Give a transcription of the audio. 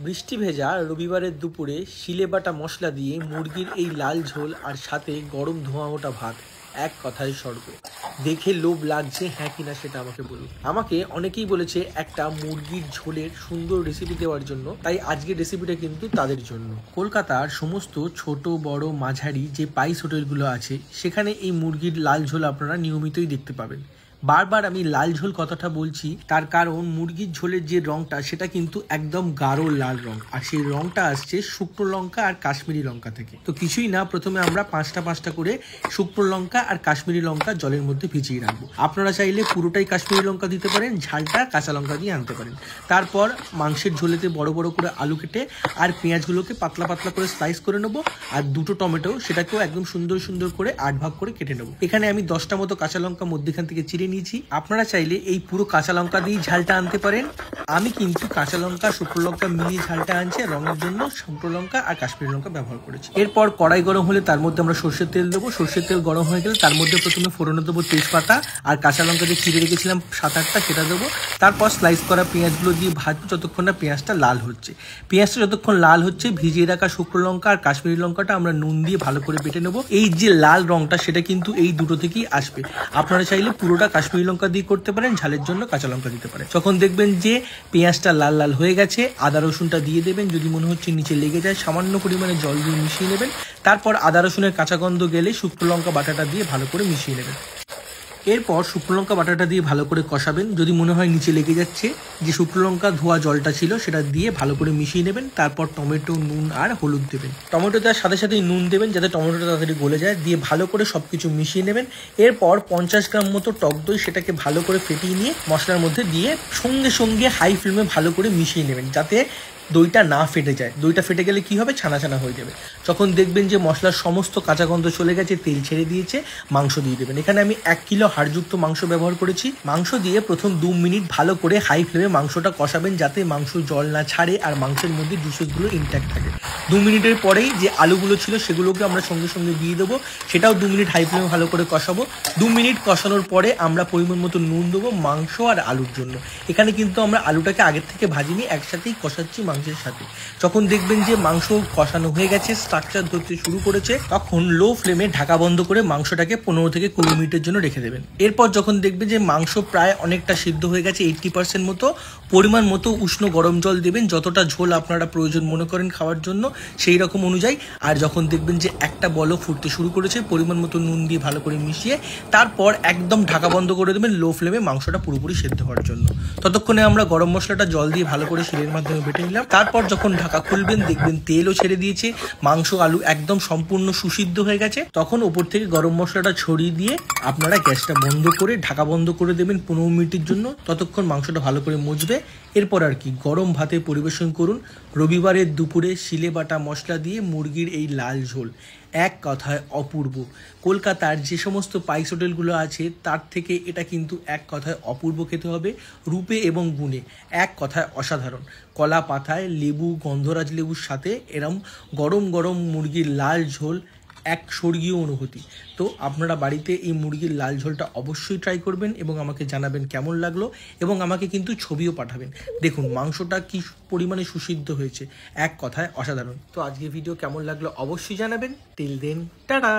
বৃষ্টি ভেজা রবিবারের দুপুরে শিলে বাটা মশলা দিয়ে মুরগির এই লাল ঝোল আর সাথে গরম ধোঁয়া ওঠা ভাত, এক কথায় স্বর্গ। দেখে লোভ লাগছে, হ্যাঁ কিনা সেটা আমাকে বলুন। আমাকে অনেকেই বলেছে একটা মুরগির ঝোলের সুন্দর রেসিপি দেওয়ার জন্য, তাই আজকের রেসিপিটা কিন্তু তাদের জন্য। কলকাতার সমস্ত ছোট বড় মাঝারি যে পাইস হোটেলগুলো আছে সেখানে এই মুরগির লাল ঝোল আপনারা নিয়মিতই দেখতে পাবেন। বারবার আমি লাল ঝোল কথাটা বলছি তার কারণ মুরগির ঝোলের যে রংটা সেটা কিন্তু একদম গাঢ় লাল রং, আর সেই রংটা আসছে শুকনো লঙ্কা আর কাশ্মীরি লঙ্কা থেকে। তো কিছুই না, প্রথমে আমরা পাঁচটা করে শুকনো লঙ্কা আর কাশ্মীরি লঙ্কা জলের মধ্যে ভিজিয়ে রাখবো। আপনারা চাইলে পুরোটাই কাশ্মীরি লঙ্কা দিতে পারেন, ঝালটা কাঁচা লঙ্কা দিয়ে আনতে পারেন। তারপর মাংসের ঝোলেতে বড় বড় করে আলু কেটে আর পেঁয়াজগুলোকে পাতলা পাতলা করে স্লাইস করে নেবো, আর দুটো টমেটো সেটাকেও একদম সুন্দর করে 8 ভাগ করে কেটে নেবো। এখানে আমি 10টা মতো কাঁচা লঙ্কা মধ্যখান থেকে চিড়ে নিয়েছি। আপনারা চাইলে এই পুরো কাঁচা লঙ্কা দিয়ে ঝালটা আনতে পারেন। আমি কিন্তু কাঁচা লঙ্কা শুকনো লঙ্কা মিলিয়ে ঝালটা আনছি, রঙের জন্য শুকনো লঙ্কা আর কাশ্মীরি লঙ্কা ব্যবহার করেছি। এরপর কড়াই গরম হলে তার মধ্যে আমরা সর্ষের তেল দেবো। সর্ষের তেল গরম হয়ে গেলে তার মধ্যে প্রথমে ফোড়নে দেবো তেজপাতা, আর কাঁচা লঙ্কা দিয়ে চিড়ে রেখেছিলাম 7-8টা সেটা দেবো। তারপর স্লাইস করা পেঁয়াজগুলো দিয়ে ভাজবো যতক্ষণ না পেঁয়াজটা লাল হচ্ছে। পেঁয়াজটা যতক্ষণ লাল হচ্ছে ভিজিয়ে রাখা শুকনো লঙ্কা আর কাশ্মীরি লঙ্কাটা আমরা নুন দিয়ে ভালো করে বেটে নেবো। এই যে লাল রংটা সেটা কিন্তু এই দুটো থেকেই আসবে। আপনারা চাইলে পুরোটা কাশ্মীরি লঙ্কা দিয়ে করতে পারেন, ঝালের জন্য কাঁচা লঙ্কা দিতে পারেন। যখন দেখবেন যে পেঁয়াজটা লাল লাল হয়ে গেছে, আদা রসুনটা দিয়ে দেবেন। যদি মনে হচ্ছে নিচে লেগে যায় সামান্য পরিমাণে জল দিয়ে মিশিয়ে নেবেন। তারপর আদা রসুনের কাঁচা গন্ধ গেলে শুকনো লঙ্কা বাটাটা দিয়ে ভালো করে মিশিয়ে নেবেন। এরপর শুকনো লঙ্কা বাটাটা দিয়ে ভালো করে কষাবেন। যদি মনে হয় নিচে লেগে যাচ্ছে, যে শুকনো লঙ্কা ধোয়া জলটা ছিল সেটা দিয়ে ভালো করে মিশিয়ে নেবেন। তারপর টমেটো, নুন আর হলুদ দেবেন। টমেটো দেওয়ার সাথে সাথেই নুন দেবেন যাতে টমেটোটা তাড়াতাড়ি গলে যায়, দিয়ে ভালো করে সবকিছু মিশিয়ে নেবেন। এরপর 50 গ্রাম মতো টক দই সেটাকে ভালো করে ফেটিয়ে নিয়ে মশলার মধ্যে দিয়ে সঙ্গে হাই ফ্লেমে ভালো করে মিশিয়ে নেবেন যাতে দইটা না ফেটে যায়। দইটা ফেটে গেলে কি হবে, ছানা ছানা হয়ে যাবে। যখন দেখবেন যে মশলার সমস্ত কাঁচা গন্ধ চলে গেছে, তেল ছেড়ে দিয়েছে, মাংস দিয়ে দেবেন। এখানে আমি 1 কিলো হাড়যুক্ত মাংস ব্যবহার করেছি। মাংস দিয়ে প্রথম 2 মিনিট ভালো করে হাই ফ্লেমে মাংসটা কষাবেন যাতে মাংস জল না ছাড়ে আর মাংসের মধ্যে জুসেসগুলো ইনট্যাক্ট থাকে। 2 মিনিটের পরেই যে আলুগুলো ছিল সেগুলোকে আমরা সঙ্গে দিয়ে দেবো, সেটাও 2 মিনিট হাই ফ্লেমে ভালো করে কষাবো। 2 মিনিট কষানোর পরে আমরা পরিমাণ মতো নুন দেবো মাংস আর আলুর জন্য। এখানে কিন্তু আমরা আলুটাকে আগের থেকে ভাজিনি, একসাথেই কষাচ্ছি মাংসের সাথে। যখন দেখবেন যে মাংস কষানো হয়ে গেছে, স্ট্রাকচার ধরতে শুরু করেছে, তখন লো ফ্লেমে ঢাকা বন্ধ করে মাংসটাকে 15 থেকে 20 মিনিটের জন্য রেখে দেবেন। এরপর যখন দেখবেন যে মাংস প্রায় অনেকটা সিদ্ধ হয়ে গেছে, 80% মতো, পরিমাণ মতো উষ্ণ গরম জল দেবেন, যতটা ঝোল আপনারা প্রয়োজন মনে করেন খাওয়ার জন্য সেই রকম অনুযায়ী। আর যখন দেখবেন যে একটা বলক ফুটতে শুরু করেছে, পরিমাণ মতো নুন দিয়ে ভালো করে মিশিয়ে তারপর একদম ঢাকা বন্ধ করে দেবেন লো ফ্লেমে মাংসটা পুরোপুরি সেদ্ধ হওয়ার জন্য। ততক্ষণে আমরা গরম মশলাটা জল দিয়ে ভালো করে শিলের মাধ্যমে বেটে নিলাম। তারপর যখন ঢাকা খুলবেন দেখবেন তেলও ছেড়ে দিয়েছে, মাংস আলু একদম সম্পূর্ণ সুসিদ্ধ হয়ে গেছে। তখন ওপর থেকে গরম মশলাটা ছড়িয়ে দিয়ে আপনারা গ্যাসটা বন্ধ করে ঢাকা বন্ধ করে দেবেন 15 মিনিটের জন্য। ততক্ষণ মাংসটা ভালো করে মজবে। এরপর আর কি, গরম ভাতে পরিবেশন করুন রবিবারের দুপুরে শিলে বাটা মশলা দিয়ে মুরগির এই লাল ঝোল। এক কথায় অপূর্ব। কলকাতার যে সমস্ত পাইস হোটেলগুলো আছে তার থেকে এটা কিন্তু এক কথায় অপূর্ব খেতে হবে, রূপে এবং গুণে এক কথায় অসাধারণ। কলা পাতায় লেবু, গন্ধরাজ লেবুর সাথে এরম গরম মুরগির লাল ঝোল, এক স্বর্গীয় অনুভূতি। তো আপনারা বাড়িতে এই মুরগির লাল ঝোলটা অবশ্যই ট্রাই করবেন এবং আমাকে জানাবেন কেমন লাগলো, এবং আমাকে কিন্তু ছবিও পাঠাবেন। দেখুন মাংসটা কি পরিমাণে সুসিদ্ধ হয়েছে, এক কথায় অসাধারণ। তো আজকে ভিডিও কেমন লাগলো অবশ্যই জানাবেন। Till then, tata.